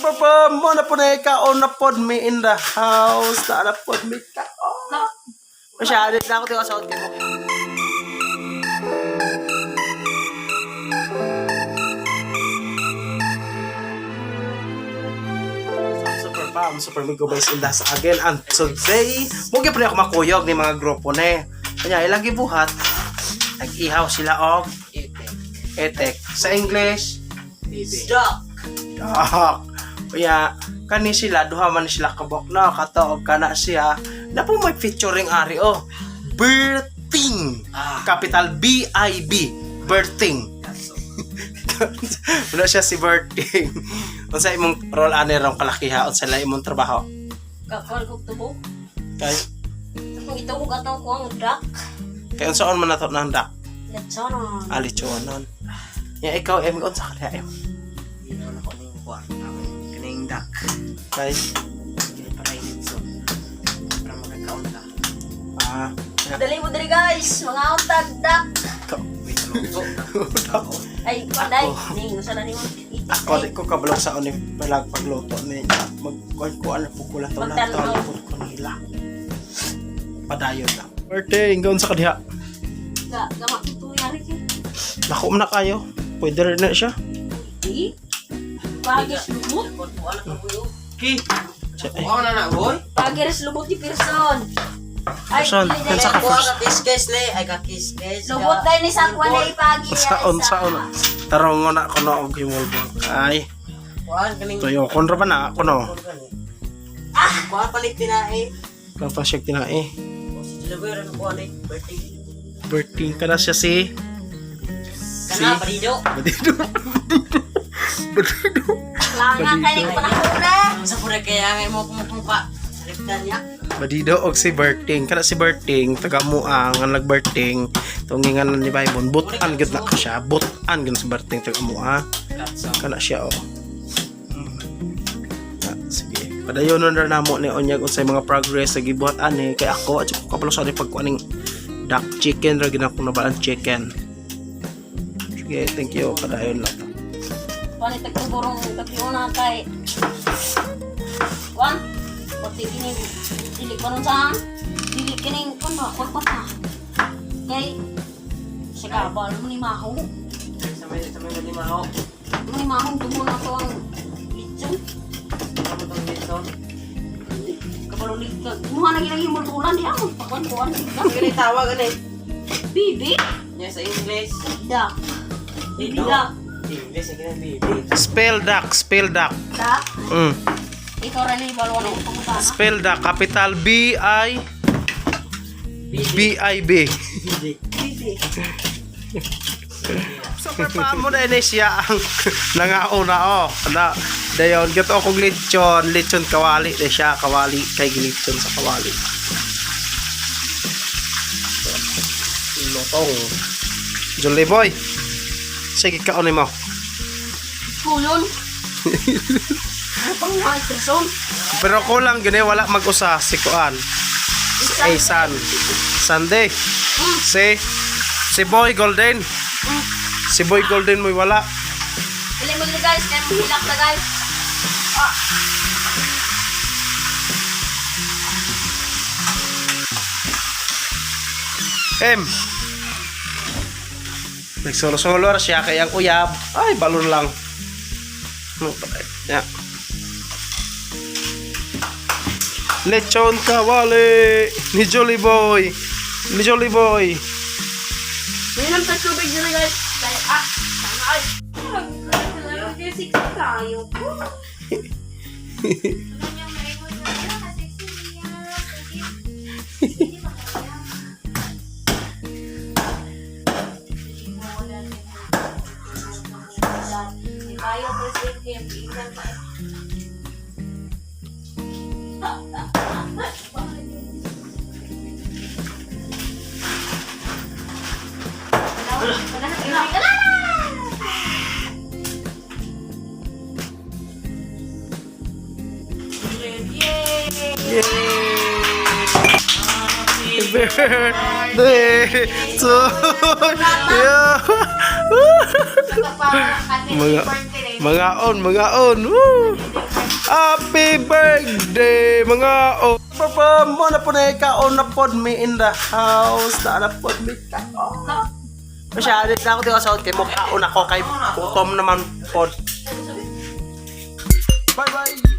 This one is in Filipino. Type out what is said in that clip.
Mo na po na ikaon na pod me in the house. Na pod me kaon. Masyado na ako tiyo sa ko. Super Migo Boys in the house again. And today, mugi pa ako makuyog ni mga grupo na. Kanya ilang gibuhat. Nag-ihaw sila og etek. Sa English, Duck. duck. Kaya kani sila duha man sila kabok na kataog kana siya. Na po may featuring ari birthing. Capital B-I-B. Birthing. Wala siya si birthing. Unsa imong role ani rong kalakiha unsa la imong trabaho? Kakal ko tubo. Kay Kung itawag ato ko ang duck. kay unsaon man nato nang duck? Letsonon. Alichonon. Ya ikaw em unsa ka em? Dino na ko ning kuan. Kaning duck. Kay Dili para litson. Para makakaon ka. Dali mo dali guys, mga untag duck. Ay, panday. Ning usa na nimo. Ako di ko kabalog sa oni palag pagluto ni kuan po kula to na Magtanong. tawag ko nila. Padayon lang. Birthday, ingon sa kadiha. Gama kito yari ki. Nako na kayo. Pwede rin na siya. Di. Pagis lumot. Ki. Siya, Kuha na boy. Pagis lumot ni person. Ay, Person, dili yan sa dili. Kuha ka kiss le. Ay ka kiss. Lumot dai ni sa kwan ay pagi. Saon. Tarong na ko na og himulbog. Ay, Kuha kaning. tuyo kon ra ba na ako no. Kuha palit tinae. Kapag siya tinai. Deliver na kuha ni birthday. Birthday ka na siya si Kana parido. Badido. Langa kay ni panakuna. Sa pura kaya ngay mo kumpa. Saliptan niya. Badido og si Berting. Kana si Berting taga Muang ang nag-Berting. Tungingan ni Baybon. Butan gud na ko siya. Butan gud si Berting taga Muang. Kana siya oh. Sige. Padayon na namo ni onyag unsay mga progress sa gibuhat ani kay ako at ko kapalo sa pagkuaning duck chicken ra ginako na balan chicken. Sige, thank you. Padayon lang. Pani tagtuborong tagiuna kay. Kwan. Pati kini dili ko nun saan. Dili kining kun ba kon pa. Kay sigabal mo ni maho. Sa may limaho. May mahong tumo na to ang litson. Ano tong litson? Kapalo litson. Muha na ginang himultulan di ako. Pakuan-kuan. Kini tawag ani. Bibi. Nya sa English. Duck. Bibi Dito. duck. English sa kini baby. Spell duck. Duck. Mm. Ikaw rin yung balwa ng pangutana. Spell duck. Capital B-I-B. Bibi. Super pa mo na siya ang nangauna na dayon gato akong lechon kawali na siya kawali kay lechon sa kawali lotong Jolly boy sige kaon mo Kulon. Pangwal person. pero ko lang gani wala mag-usa si kuan si Sunday si Boy Golden si Boy Golden mo wala Pili mo dito guys. Kaya mahilak na guys. Nagsolo-solo siya kay ang uyab ay balon lang ya lechon kawali ni Jolly Boy May nang tubig dito guys. Kaya sana ay. Sexy tayo. Tayo present game. Ikan pa. Yay! Birthday to you! Mga on. Woo! Happy birthday mga oh. Perform mo na po na ikaon na pod me in the house. Na pod me kaon. Masyadit na ako di ka sa kay mo kaon ako kay kukom naman pod. Bye bye.